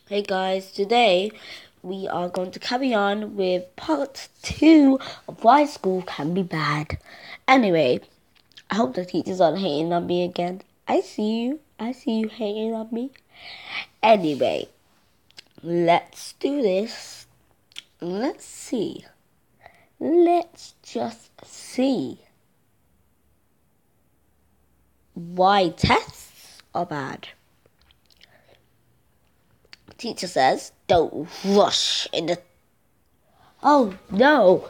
Hey guys, today we are going to carry on with part 2 of why school can be bad. Anyway, I hope the teachers aren't hating on me again. I see you hating on me. Anyway, let's do this. Let's see. Let's just see why tests are bad. Teacher says, don't rush in the... Oh, no.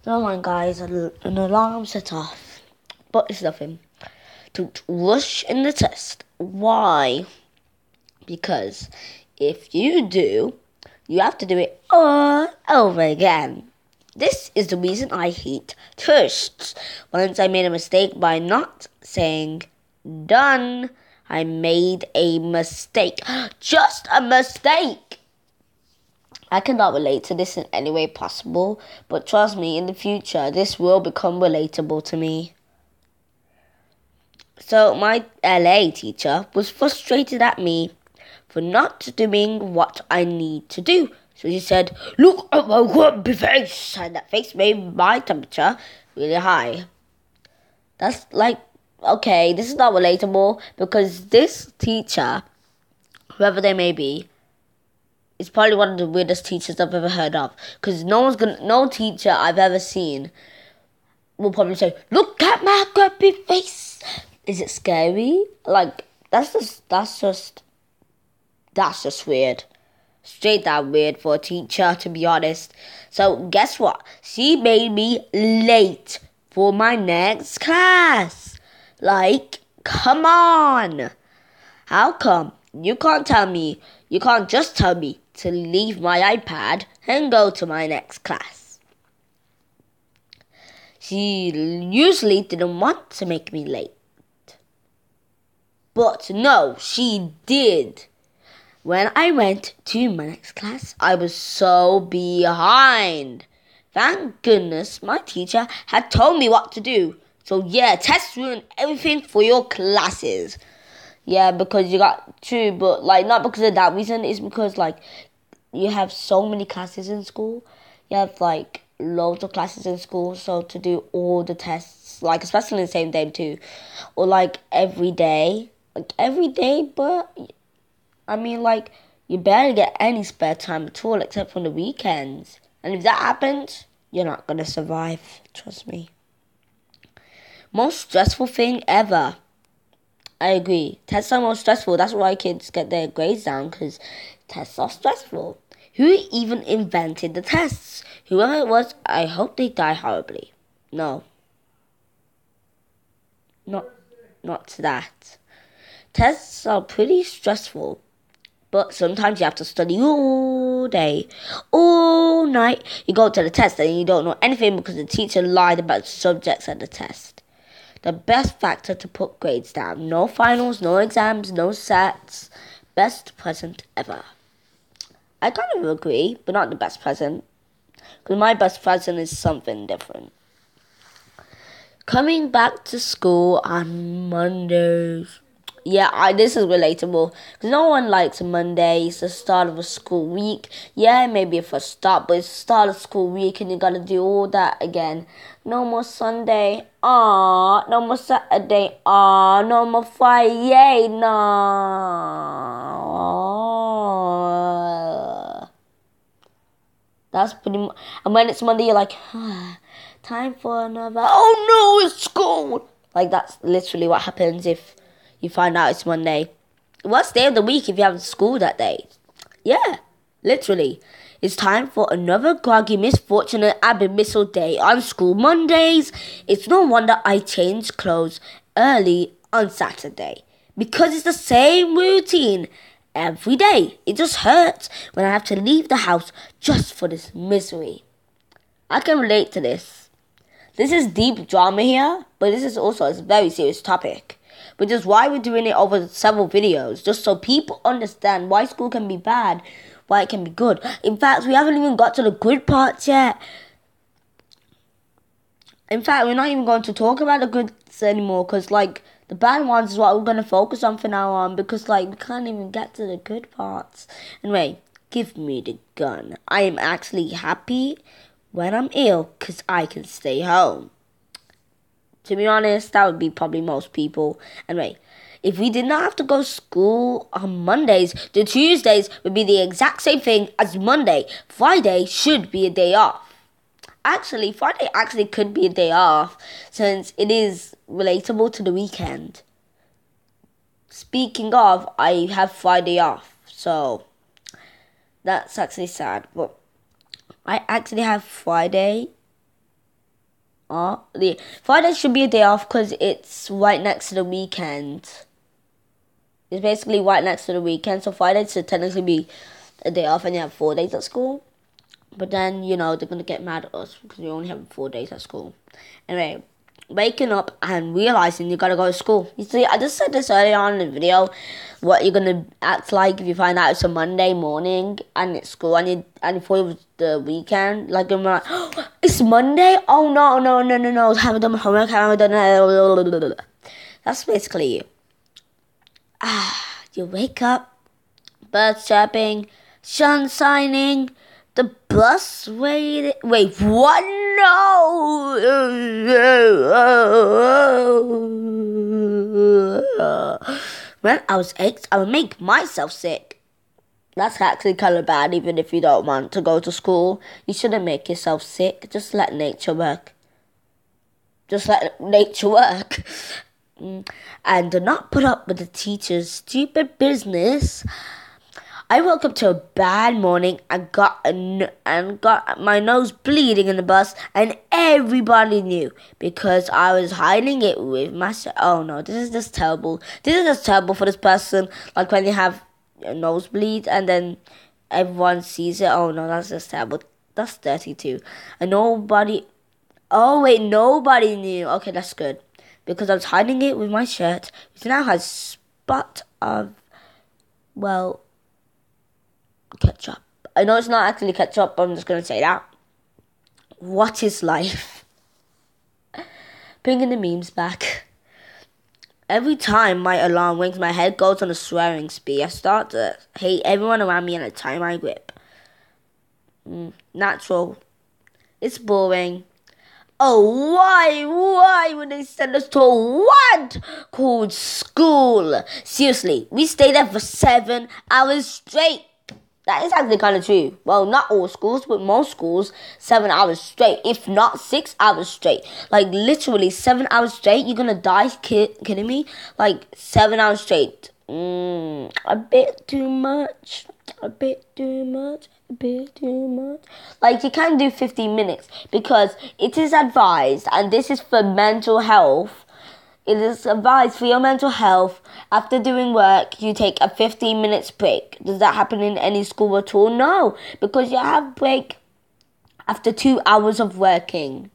Never mind, guys. An alarm set off. But it's nothing. Don't rush in the test. Why? Because if you do, you have to do it all over again. This is the reason I hate tests. Once I made a mistake by not saying done. I made a mistake. Just a mistake. I cannot relate to this in any way possible, but trust me, in the future, this will become relatable to me. So my LA teacher was frustrated at me for not doing what I need to do. So she said, look at my grumpy face, and that face made my temperature really high. That's like, okay, this is not relatable because this teacher, whoever they may be, is probably one of the weirdest teachers I've ever heard of. Because no teacher I've ever seen will probably say, look at my grumpy face. Is it scary? Like, that's just weird. Straight down weird for a teacher, to be honest. So, guess what? She made me late for my next class. Like, come on. How come? You can't just tell me to leave my iPad and go to my next class. She usually didn't want to make me late. But no, she did. When I went to my next class, I was so behind. Thank goodness my teacher had told me what to do. So yeah, tests ruin everything for your classes. Yeah, because you got two, but like not because of that reason. It's because like you have so many classes in school. You have like loads of classes in school, so to do all the tests, like especially in the same day too, or like every day, But I mean, like you barely get any spare time at all, except for the weekends. And if that happens, you're not gonna survive. Trust me. Most stressful thing ever. I agree. Tests are more stressful. That's why kids get their grades down, because tests are stressful. Who even invented the tests? Whoever it was, I hope they die horribly. No. Not that. Tests are pretty stressful, but sometimes you have to study all day, all night. You go to the test and you don't know anything because the teacher lied about the subjects at the test. The best factor to put grades down. No finals, no exams, no sets. Best present ever. I kind of agree, but not the best present. Because my best present is something different. Coming back to school on Mondays. Yeah, this is relatable. Because no one likes Monday. It's the start of a school week. Yeah, maybe a first start, but it's the start of school week and you gotta do all that again. No more Sunday. Aww. No more Saturday. Aww. No more Friday. Yay. No. That's pretty much. And when it's Monday, you're like, time for another. Oh no, it's school. Like, that's literally what happens if you find out it's Monday. Worst day of the week if you have school that day. Yeah, literally. It's time for another groggy, misfortunate, abyssal day on school Mondays. It's no wonder I change clothes early on Saturday. Because it's the same routine every day. It just hurts when I have to leave the house just for this misery. I can relate to this. This is deep drama here, but this is also a very serious topic. Which is why we're doing it over several videos, just so people understand why school can be bad, why it can be good. In fact, we haven't even got to the good parts yet. In fact, we're not even going to talk about the goods anymore, because like The bad ones is what we're gonna focus on from now on because we can't even get to the good parts. Anyway, give me the gun. I am actually happy when I'm ill because I can stay home. To be honest, that would be probably most people. Anyway, if we did not have to go to school on Mondays, the Tuesdays would be the exact same thing as Monday. Friday should be a day off. Actually, Friday actually could be a day off since it is relatable to the weekend. Speaking of, I have Friday off, so that's actually sad. But I actually have Friday. Friday should be a day off because it's right next to the weekend. It's basically right next to the weekend, so Friday should technically be a day off and you have 4 days at school. But then, they're going to get mad at us because we only have 4 days at school. Anyway, waking up and realizing you got to go to school. You see, I just said this earlier on in the video, what you're going to act like if you find out it's a Monday morning and it's school and you thought it was the weekend. Like, you're like, oh, it's Monday? Oh, no. Haven't done my homework, haven't done it. That's basically you. You wake up, birds chirping, sun shining, the bus waiting. Wait, what? No! When I was 8, I would make myself sick. That's actually kind of bad, even if you don't want to go to school. You shouldn't make yourself sick. Just let nature work. And do not put up with the teacher's stupid business. I woke up to a bad morning and got my nose bleeding in the bus, and everybody knew because I was hiding it with my. Oh no, this is just terrible. This is just terrible for this person. Like when they have a nosebleed and then everyone sees it. Oh no, that's just terrible. That's dirty too. And nobody. Oh wait, nobody knew. Okay, that's good. Because I was hiding it with my shirt, which now has spot of, ketchup. I know it's not actually ketchup, but I'm just going to say that. What is life? Bringing the memes back. Every time my alarm rings, my head goes on a swearing spree. I start to hate everyone around me and I tighten my grip. Natural. It's boring. Oh, why would they send us to a what called school? Seriously, we stayed there for 7 hours straight. That is actually kind of true. Well, not all schools, but most schools, 7 hours straight, if not 6 hours straight. Like, literally 7 hours straight, you're gonna die, kidding me? Like, 7 hours straight. A bit too much. Like, you can't do 15 minutes because it is advised, and this is for mental health. It is advised for your mental health. After doing work, you take a 15 minutes break. Does that happen in any school at all? No, because you have break after 2 hours of working.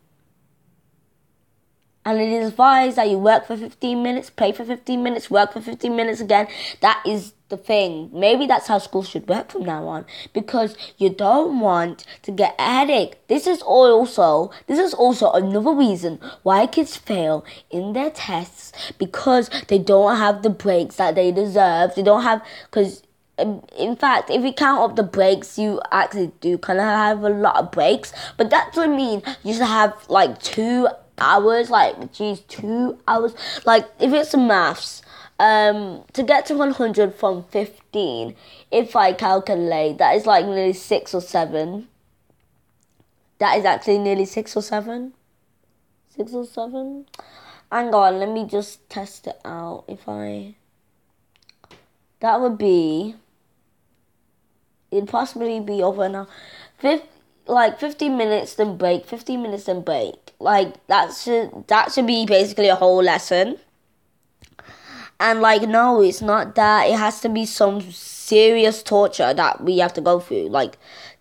And it is advised that you work for 15 minutes, play for 15 minutes, work for 15 minutes again. That is the thing. Maybe that's how school should work from now on. Because you don't want to get a headache. This is also another reason why kids fail in their tests. Because they don't have the breaks that they deserve. They don't have... Because... In fact, if you count up the breaks, you actually do kind of have a lot of breaks. But that doesn't mean you should have 2 hours, 2 hours. Like, if it's maths, to get to 100 from 15, if I calculate, that is nearly 6 or 7. That is actually nearly 6 or 7. 6 or 7? Hang on, let me just test it out. That would be... It'd possibly be over now. 15 minutes then break, 15 minutes then break. That should be basically a whole lesson. And no, it's not that. It has to be some serious torture that we have to go through.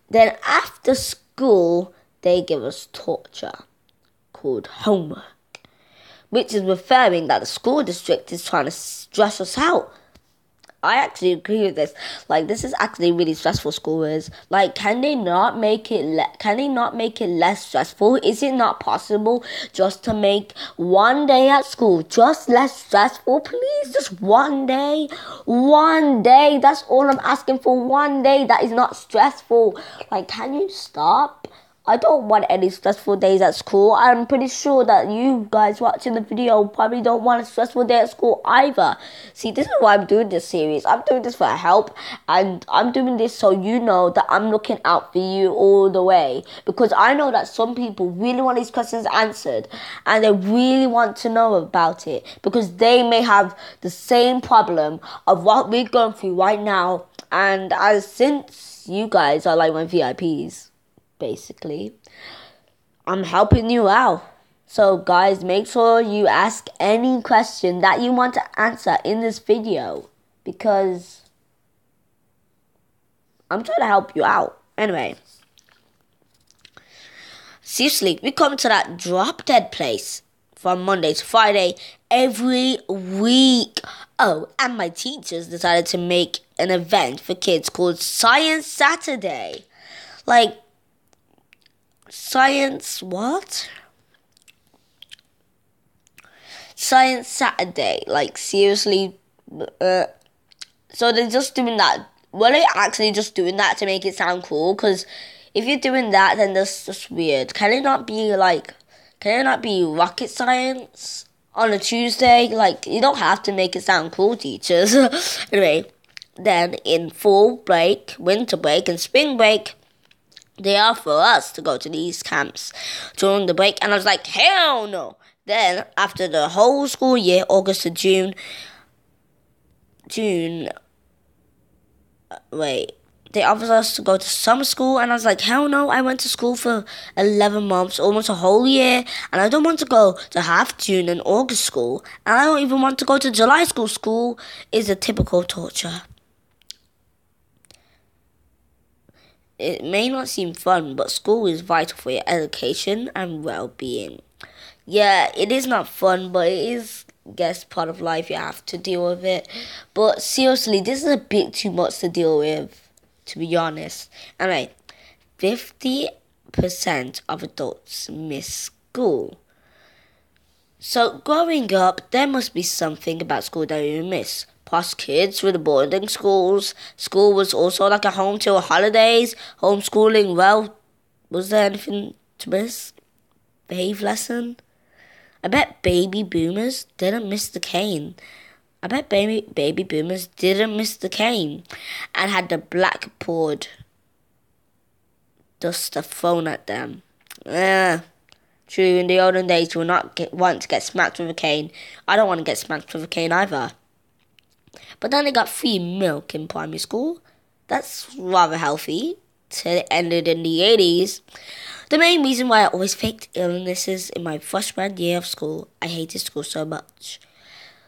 Then after school, they give us torture called homework, which is referring that the school district is trying to stress us out. I actually agree with this. Like, this is actually really stressful. School is like, can they not make it? Can they not make it less stressful? Is it not possible just to make one day at school just less stressful, please? Just one day, one day. That's all I'm asking for. One day that is not stressful. Like, can you stop? I don't want any stressful days at school. I'm pretty sure that you guys watching the video probably don't want a stressful day at school either. See, this is why I'm doing this series. I'm doing this for help, and I'm doing this so you know that I'm looking out for you all the way. Because I know that some people really want these questions answered, and they really want to know about it. Because they may have the same problem of what we're going through right now. And since you guys are like my VIPs, basically, I'm helping you out. So guys, make sure you ask any question that you want to answer in this video, because I'm trying to help you out. Anyway, seriously, we come to that drop dead place from Monday to Friday every week. Oh, and my teachers decided to make an event for kids called Science Saturday. Like, Science what? Science Saturday. Like, seriously. So they're just doing that. Were they actually just doing that to make it sound cool? Because if you're doing that, then that's just weird. Can it not be rocket science on a Tuesday? Like, you don't have to make it sound cool, teachers. Anyway, then in fall break, winter break, and spring break, they are for us to go to these camps during the break, and I was like, hell no. Then after the whole school year, August to June, they offered us to go to summer school, and I was like, hell no. I went to school for 11 months, almost a whole year, and I don't want to go to half June and August school, and I don't even want to go to July school. School is a typical torture. It may not seem fun, but school is vital for your education and well-being. Yeah, it is not fun, but it is, I guess, part of life. You have to deal with it. But seriously, this is a bit too much to deal with, to be honest. Anyway, 50% of adults miss school. So growing up, there must be something about school that you miss. Past kids with the boarding schools. School was also like a home till holidays. Homeschooling, well, was there anything to miss? Behave lesson? I bet baby boomers didn't miss the cane. I bet baby boomers didn't miss the cane and had the blackboard duster thrown at them. True, in the olden days you would not want to get smacked with a cane. I don't want to get smacked with a cane either. But then they got free milk in primary school. That's rather healthy. Till it ended in the 80s. The main reason why I always faked illnesses in my freshman year of school. I hated school so much.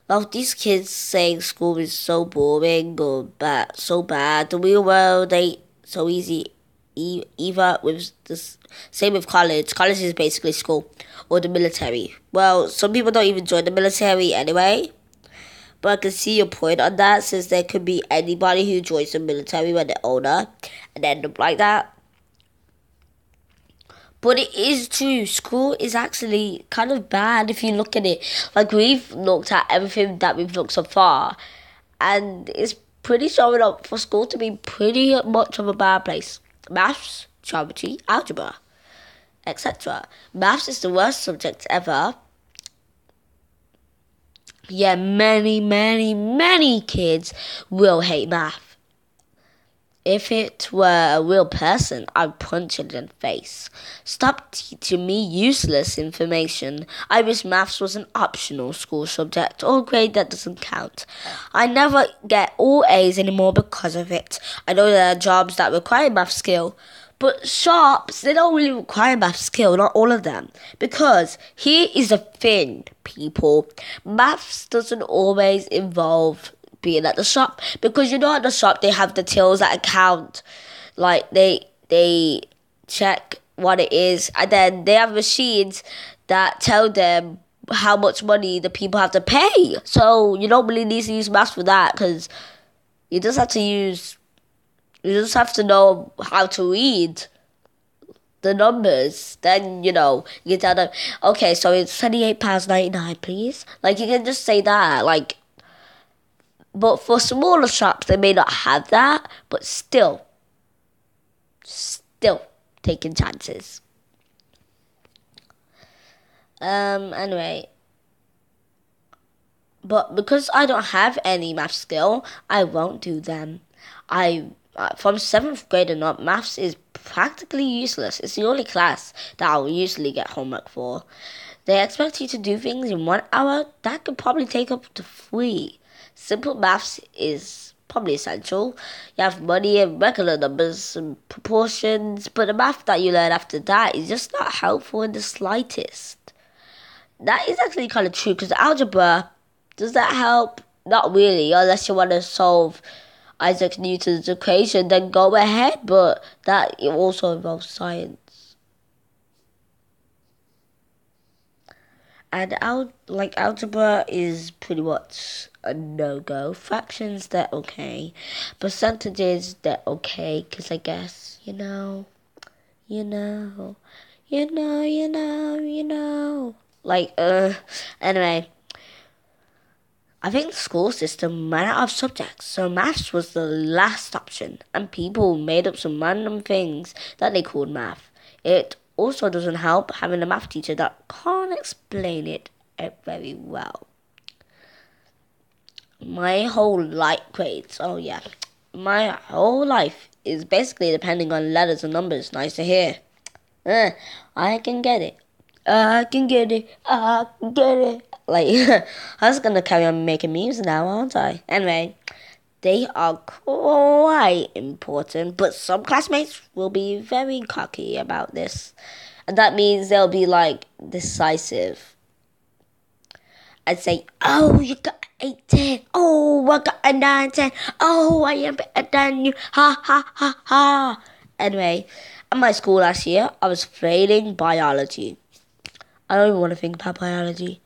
Well, these kids saying school is so boring or so bad. The real world ain't so easy. Either with this, same with college. College is basically school or the military. Well, some people don't even join the military anyway. But I can see your point on that, since there could be anybody who joins the military when they're older and end up like that. But it is true. School is actually kind of bad if you look at it. Like, we've looked at everything that we've looked so far, and it's pretty showing up for school to be pretty much of a bad place. Maths, geometry, algebra, etc. Maths is the worst subject ever. Yeah, many kids will hate math. If it were a real person, I'd punch it in the face. Stop teaching me useless information. I wish maths was an optional school subject or a grade that doesn't count. I never get all A's anymore because of it. I know there are jobs that require math skill, but shops, they don't really require math skill, not all of them. Because here is the thing, people. Maths doesn't always involve being at the shop. Because you know at the shop they have the tills that account. Like they check what it is. And then they have machines that tell them how much money the people have to pay. So you don't really need to use maths for that. Because You just have to use. You just have to know how to read the numbers. Then you can tell them. Okay, so it's £28.99, please. Like you can just say that. Like, but for smaller shops, they may not have that. But still taking chances. Anyway. But because I don't have any math skill, I won't do them. From 7th grade and up, maths is practically useless. It's the only class that I'll usually get homework for. They expect you to do things in 1 hour. That could probably take up to 3. Simple maths is probably essential. You have money and regular numbers and proportions, but the math that you learn after that is just not helpful in the slightest. That is actually kind of true, because algebra, does that help? Not really, unless you want to solve Isaac Newton's equation, then go ahead, but that it also involves science. And algebra is pretty much a no-go. Fractions, they're okay. Percentages, they're okay, because I guess, anyway. I think the school system ran out of subjects, so maths was the last option, and people made up some random things that they called math. It also doesn't help having a math teacher that can't explain it very well. My whole life is basically depending on letters and numbers. Nice to hear. I can get it. I can get it. Like, I was gonna carry on making memes now, aren't I? Anyway, they are quite important, but some classmates will be very cocky about this. And that means they'll be, decisive. I'd say, oh, you got 18. Oh, I got a 19. Oh, I am better than you. Ha, ha, ha, ha. Anyway, at my school last year, I was failing biology. I don't even want to think about biology.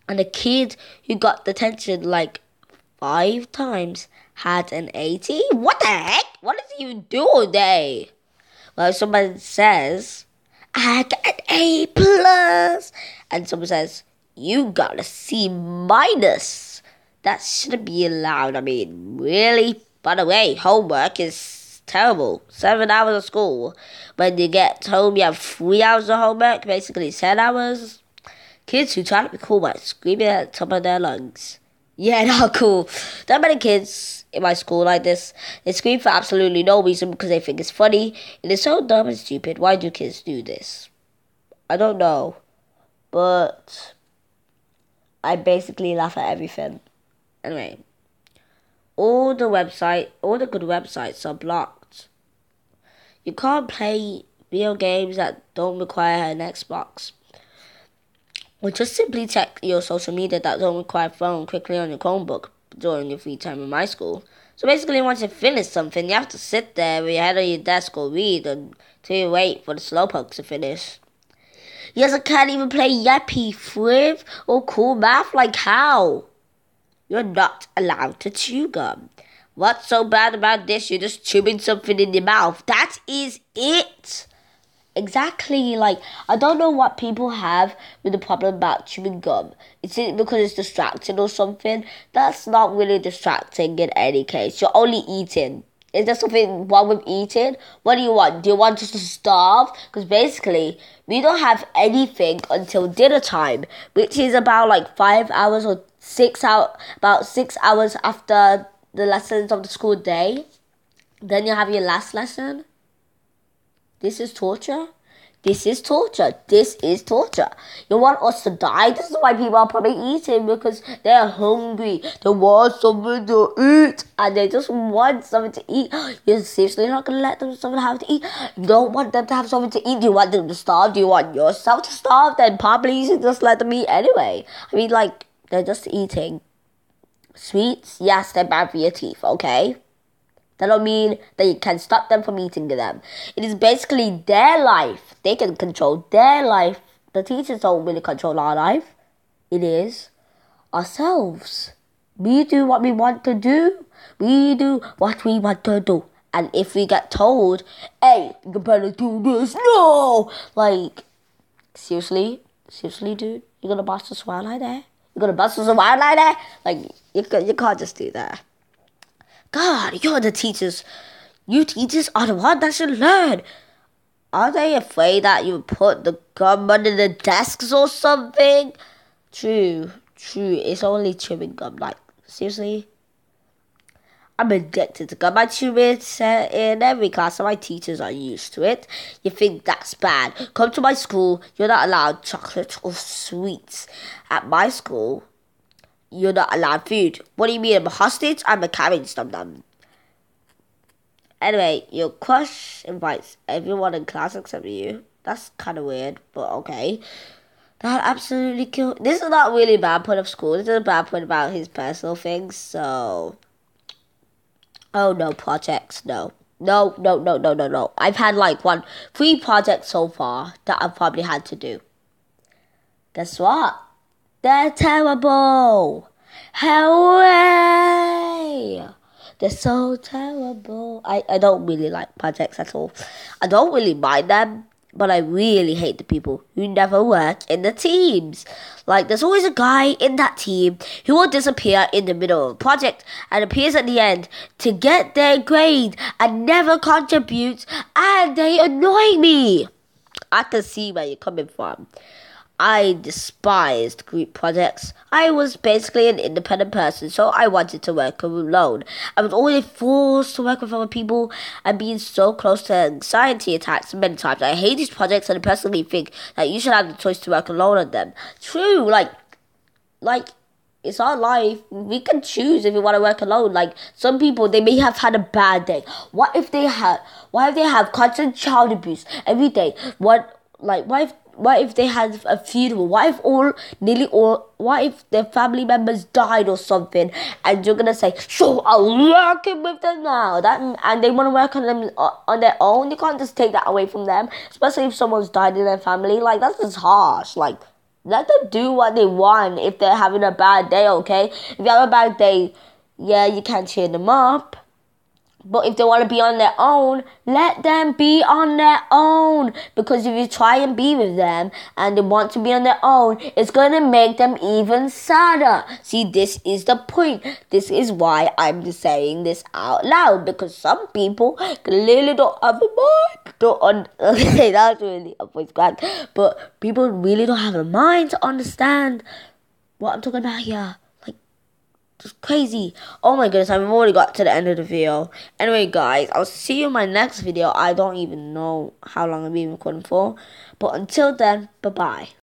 And the kid who got detention 5 times had an 80? What the heck? What does he do all day? Well, somebody says, I got an A plus. And someone says, you got a C minus. That shouldn't be allowed. I mean, really? By the way, homework is terrible. 7 hours of school. When you get home, you have 3 hours of homework, basically 10 hours. Kids who try to be cool might screaming at the top of their lungs. Yeah, not cool. There are many kids in my school like this. They scream for absolutely no reason because they think it's funny. It is so dumb and stupid. Why do kids do this? I don't know. But I basically laugh at everything. Anyway. All the good websites are blocked. You can't play video games that don't require an Xbox. Or just simply check your social media that don't require phone quickly on your Chromebook during your free time in my school. So basically, once you finish something, you have to sit there with your head on your desk or read until you wait for the slowpoke to finish. You guys can't even play Yappy, Friv, or Cool Math. Like how? You're not allowed to chew gum. What's so bad about this? You're just chewing something in your mouth. That is it. Exactly, I don't know what people have with the problem about chewing gum. Is it because it's distracting or something? That's not really distracting in any case. You're only eating. Is there something wrong with eating? What do you want? Do you want us to starve? Because basically, we don't have anything until dinner time, which is about 5 hours or 6 hours, about 6 hours after the lessons of the school day. Then you have your last lesson. This is torture. This is torture. This is torture. You want us to die? This is why people are probably eating, because they're hungry. They want something to eat. And they just want something to eat. You're seriously not going to let them have to eat? You don't want them to have something to eat? Do you want them to starve? Do you want yourself to starve? Then probably you should just let them eat anyway. I mean, they're just eating. Sweets, yes, they're bad for your teeth, okay? That don't mean that you can stop them from eating them. It is basically their life. They can control their life. The teachers don't really control our life. It is ourselves. We do what we want to do. We do what we want to do. And if we get told, hey, you better do this, no! Like, seriously, dude? You're gonna bust us around like that? You're gonna bust us around like that? Like, you can't just do that. God, you're the teachers. You teachers are the ones that should learn. Are they afraid that you put the gum under the desks or something? True. It's only chewing gum. Like, seriously? I'm addicted to gum. I chew it in every class, and my teachers are used to it. You think that's bad? Come to my school. You're not allowed chocolate or sweets. At my school, you're not allowed food. What do you mean? I'm a hostage? I'm a cabbage dum-dum. Anyway, your crush invites everyone in class except you. That's kind of weird, but okay. That absolutely killed. This is not really a bad point of school. This is a bad point about his personal things, so... Oh, no, projects, no. No. I've had like 3 projects so far that I've probably had to do. Guess what? They're terrible. Hooray! They're so terrible. I don't really like projects at all. I don't really mind them, but I really hate the people who never work in the teams. Like, there's always a guy in that team who will disappear in the middle of a project and appears at the end to get their grade and never contributes, and they annoy me. I can see where you're coming from. I despised group projects. I was basically an independent person, so I wanted to work alone. I was always forced to work with other people and being so close to anxiety attacks many times. I hate these projects and I personally think that you should have the choice to work alone on them. True, like it's our life. We can choose if we want to work alone. Like, some people, they may have had a bad day. What if they have constant child abuse every day? What if they had a funeral? What if their family members died or something? And you're gonna say, "So I'm working with them now." And they want to work on them on their own. You can't just take that away from them, especially if someone's died in their family. Like, that's just harsh. Like, let them do what they want if they're having a bad day. Okay, if you have a bad day, yeah, you can cheer them up. But if they want to be on their own, let them be on their own. Because if you try and be with them and they want to be on their own, it's going to make them even sadder. See, this is the point. This is why I'm saying this out loud. Because some people clearly don't have a mind. Okay, that's really a voice crack. But people really don't have a mind to understand what I'm talking about here. It's crazy. Oh my goodness, I've already got to the end of the video. Anyway, guys, I'll see you in my next video. I don't even know how long I've been recording for. But until then, bye-bye.